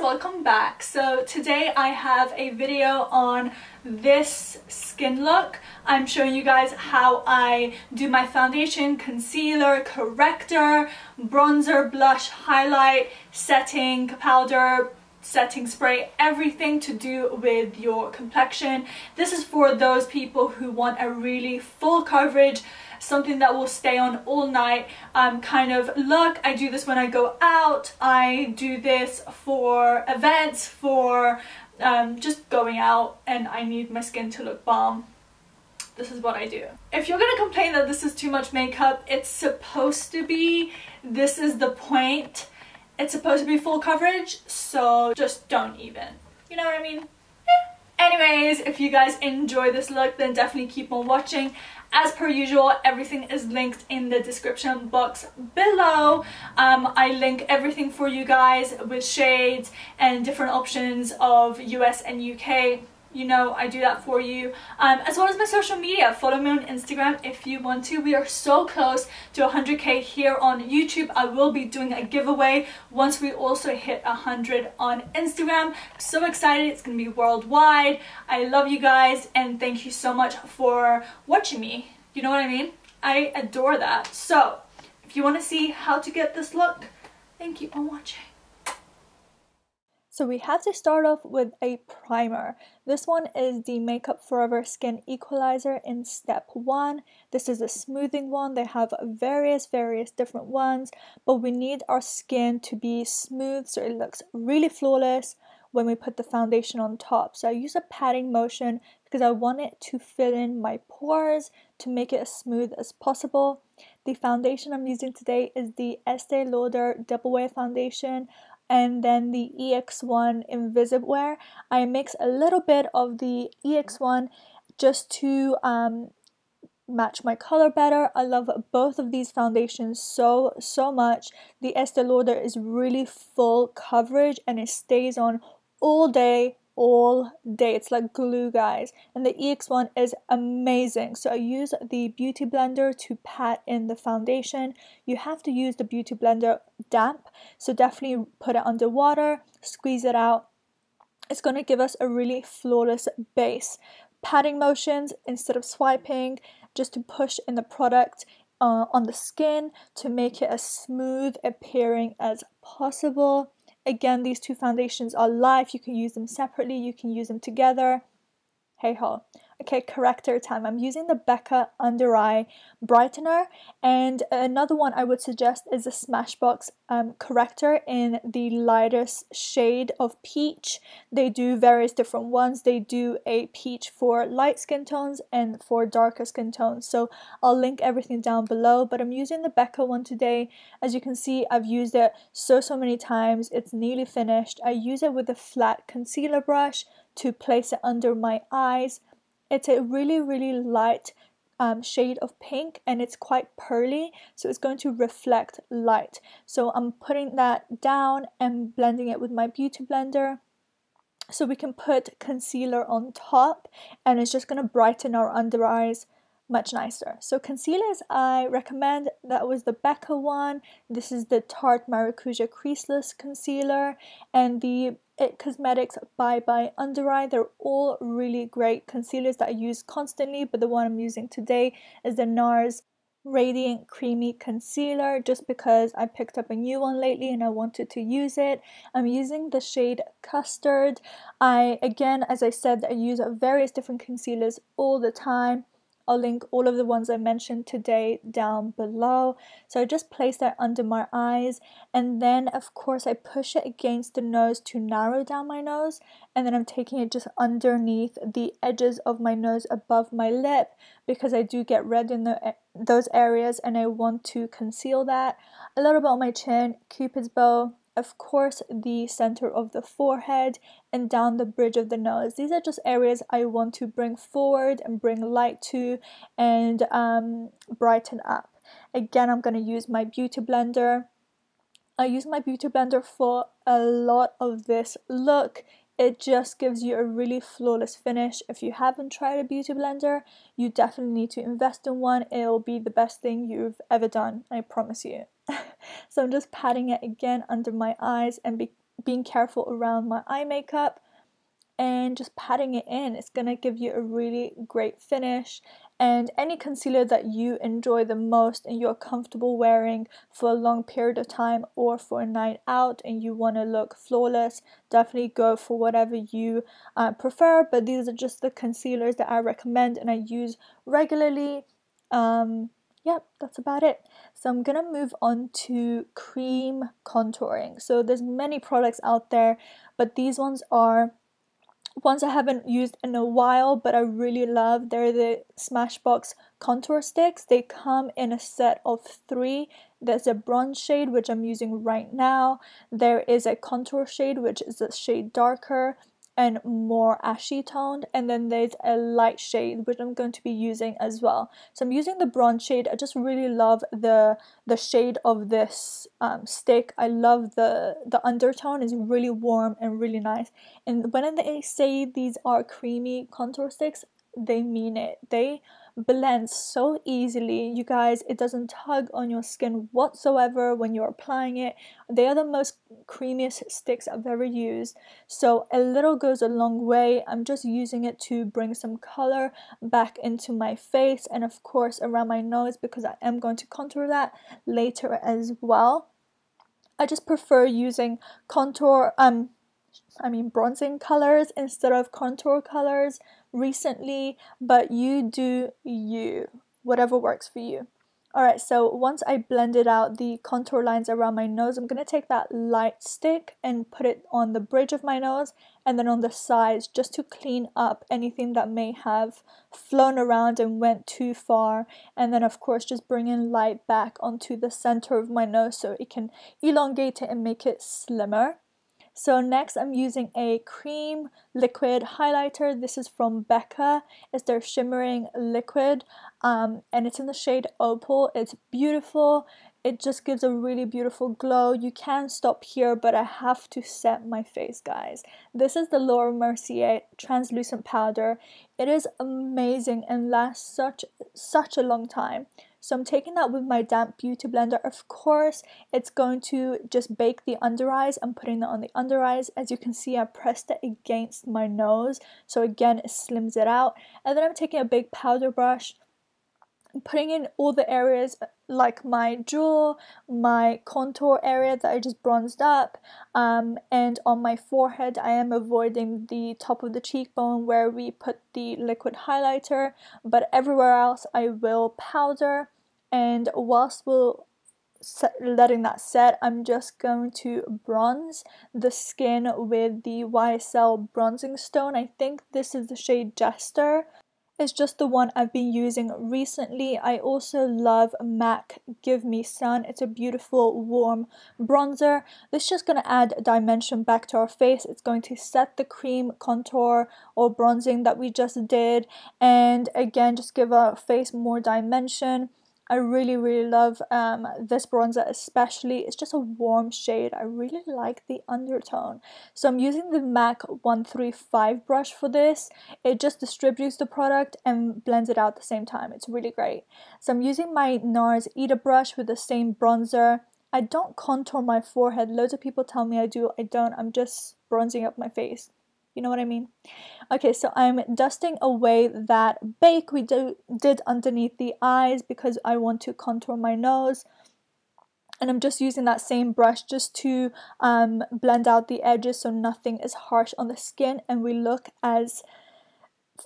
welcome back. So today I have a video on this skin look. I'm showing you guys how I do my foundation, concealer, corrector, bronzer, blush, highlight, setting powder, setting spray, everything to do with your complexion. This is for those people who want a really full coverage, something that will stay on all night kind of look. I do this when I go out. I do this for events, for just going out and I need my skin to look bomb. This is what I do. If you're gonna complain that this is too much makeup, it's supposed to be. This is the point. It's supposed to be full coverage, so just don't even. You know what I mean? Anyways, if you guys enjoy this look, then definitely keep on watching. As per usual, everything is linked in the description box below. I link everything for you guys with shades and different options of US and UK. You know, I do that for you, as well as my social media. Follow me on Instagram if you want to. We are so close to 100k here on YouTube. I will be doing a giveaway once we also hit 100 on Instagram. So excited, it's gonna be worldwide. I love you guys and thank you so much for watching me. You know what I mean? I adore that. So if you want to see how to get this look, then keep on watching. So we have to start off with a primer. This one is the Makeup Forever Skin Equalizer in step 1. This is a smoothing one. They have various different ones, but we need our skin to be smooth so it looks really flawless when we put the foundation on top. So I use a patting motion because I want it to fill in my pores to make it as smooth as possible. The foundation I'm using today is the Estee Lauder Double Wear Foundation, and then the EX1 Invisiwear. I mix a little bit of the EX1 just to match my color better. I love both of these foundations so much. The Estee Lauder is really full coverage and it stays on all day. It's like glue, guys. And the EX1 is amazing. So I use the Beauty Blender to pat in the foundation. You have to use the Beauty Blender damp, so definitely put it under water, squeeze it out. It's going to give us a really flawless base. Patting motions instead of swiping, just to push in the product on the skin to make it as smooth appearing as possible. Again, these two foundations are live. You can use them separately, you can use them together. Hey ho. Okay, corrector time. I'm using the Becca Under Eye Brightener, and another one I would suggest is the Smashbox corrector in the lightest shade of peach. They do various different ones. They do a peach for light skin tones and for darker skin tones. So I'll link everything down below, but I'm using the Becca one today. As you can see, I've used it so many times. It's nearly finished. I use it with a flat concealer brush to place it under my eyes. It's a really light shade of pink and it's quite pearly, so it's going to reflect light. So I'm putting that down and blending it with my Beauty Blender so we can put concealer on top, and it's just going to brighten our under eyes much nicer. So concealers I recommend, that was the Becca one. This is the Tarte Maracuja Creaseless Concealer, and the It Cosmetics Bye Bye Under Eye. They're all really great concealers that I use constantly, but the one I'm using today is the NARS Radiant Creamy Concealer, just because I picked up a new one lately and I wanted to use it. I'm using the shade Custard. Again, as I said, I use various different concealers all the time. I'll link all of the ones I mentioned today down below. So I just place that under my eyes, and then of course I push it against the nose to narrow down my nose, and then I'm taking it just underneath the edges of my nose above my lip because I do get red in those areas and I want to conceal that. A little bit on my chin, Cupid's bow, of course the center of the forehead, and down the bridge of the nose. These are just areas I want to bring forward and bring light to and brighten up. Again, I'm going to use my Beauty Blender. I use my Beauty Blender for a lot of this look. It just gives you a really flawless finish. If you haven't tried a Beauty Blender, you definitely need to invest in one. It'll be the best thing you've ever done, I promise you. So I'm just patting it again under my eyes and being careful around my eye makeup and just patting it in. It's gonna give you a really great finish. And any concealer that you enjoy the most and you're comfortable wearing for a long period of time or for a night out and you want to look flawless, definitely go for whatever you prefer. But these are just the concealers that I recommend and I use regularly. Yep, that's about it. So I'm gonna move on to cream contouring. So there's many products out there, but these ones are ones I haven't used in a while, but I really love. They're the Smashbox contour sticks. They come in a set of 3. There's a bronze shade, which I'm using right now. There is a contour shade, which is a shade darker and more ashy toned, and then there's a light shade which I'm going to be using as well. So I'm using the bronze shade. I just really love the shade of this stick. I love the undertone is really warm and really nice. And when they say these are creamy contour sticks, they mean it. They blend so easily, you guys. It doesn't tug on your skin whatsoever when you're applying it. They are the most creamiest sticks I've ever used, so a little goes a long way. I'm just using it to bring some color back into my face and of course around my nose, because I am going to contour that later as well. I just prefer using bronzing colors instead of contour colors recently, but you do you, whatever works for you. Alright, so once I blended out the contour lines around my nose, I'm going to take that light stick and put it on the bridge of my nose and then on the sides, just to clean up anything that may have flown around and went too far. And then of course just bring in light back onto the center of my nose so it can elongate it and make it slimmer. So next I'm using a cream liquid highlighter. This is from Becca. It's their shimmering liquid and it's in the shade Opal. It's beautiful. It just gives a really beautiful glow. You can stop here, but I have to set my face, guys. This is the Laura Mercier translucent powder. It is amazing and lasts such a long time. So I'm taking that with my damp beauty blender. Of course, it's going to just bake the under eyes. I'm putting that on the under eyes. As you can see, I pressed it against my nose. So again, it slims it out. And then I'm taking a big powder brush, putting in all the areas like my jaw, my contour area that I just bronzed up, and on my forehead I am avoiding the top of the cheekbone where we put the liquid highlighter, but everywhere else I will powder. And whilst letting that set, I'm just going to bronze the skin with the YSL bronzing stone. I think this is the shade Jester. It's just the one I've been using recently. I also love MAC Give Me Sun. It's a beautiful warm bronzer. This is just going to add dimension back to our face. It's going to set the cream contour or bronzing that we just did, and again just give our face more dimension. I really love this bronzer especially. It's just a warm shade. I really like the undertone. So I'm using the MAC 135 brush for this. It just distributes the product and blends it out at the same time. It's really great. So I'm using my NARS Ita brush with the same bronzer. I don't contour my forehead. Loads of people tell me I do. I don't. I'm just bronzing up my face. You know what I mean? Okay, so I'm dusting away that bake we did underneath the eyes because I want to contour my nose. And I'm just using that same brush just to blend out the edges so nothing is harsh on the skin and we look as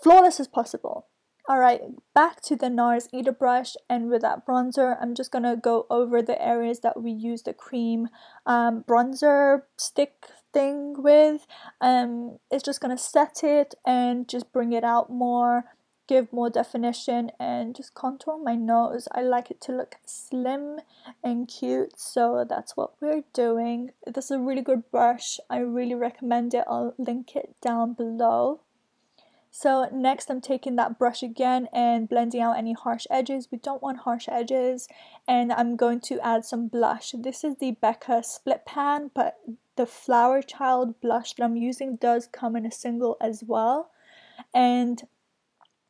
flawless as possible. Alright, back to the NARS Ita brush, and with that bronzer, I'm just going to go over the areas that we used the cream bronzer stick thing with. It's just going to set it and just bring it out more, give more definition, and just contour my nose. I like it to look slim and cute, so that's what we're doing. This is a really good brush. I really recommend it. I'll link it down below. So next I'm taking that brush again and blending out any harsh edges. We don't want harsh edges. And I'm going to add some blush. This is the Becca Split Pan, but the Flower Child blush that I'm using does come in a single as well. And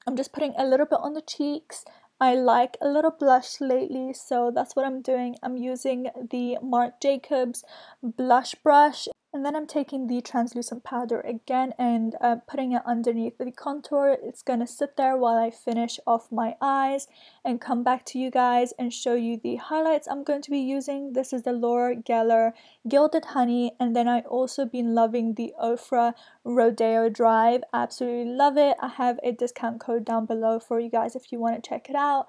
I'm just putting a little bit on the cheeks. I like a little blush lately, so that's what I'm doing. I'm using the Marc Jacobs blush brush. And then I'm taking the translucent powder again and putting it underneath the contour. It's going to sit there while I finish off my eyes and come back to you guys and show you the highlights I'm going to be using. This is the Laura Geller Gilded Honey, and then I also been loving the Ofra Rodeo Drive. Absolutely love it. I have a discount code down below for you guys if you want to check it out.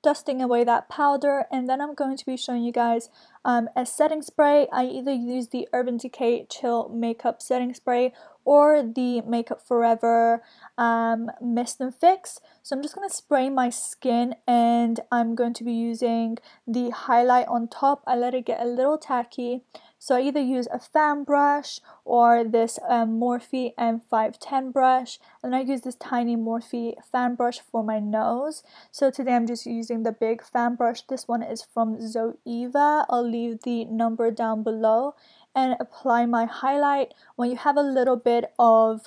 Dusting away that powder, and then I'm going to be showing you guys a setting spray. I either use the Urban Decay Chill Makeup Setting Spray or the Makeup Forever Mist and Fix. So I'm just going to spray my skin, and I'm going to be using the highlight on top. I let it get a little tacky, so I either use a fan brush or this Morphe M510 brush, and I use this tiny Morphe fan brush for my nose. So today I'm just using the big fan brush. This one is from Zoeva. I'll leave the number down below, and apply my highlight. When you have a little bit of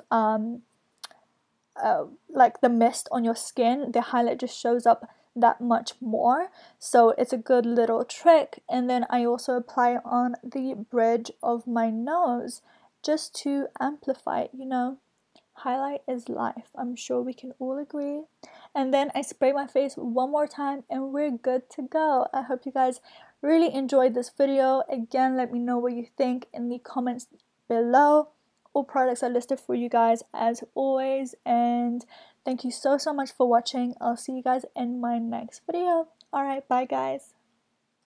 like the mist on your skin, the highlight just shows up that much more, so it's a good little trick. And then I also apply it on the bridge of my nose just to amplify it, you know. Highlight is life, I'm sure we can all agree. And then I spray my face one more time and we're good to go. I hope you guys really enjoyed this video. Again, let me know what you think in the comments below. All products are listed for you guys as always, and thank you so much for watching. I'll see you guys in my next video. Alright, bye guys.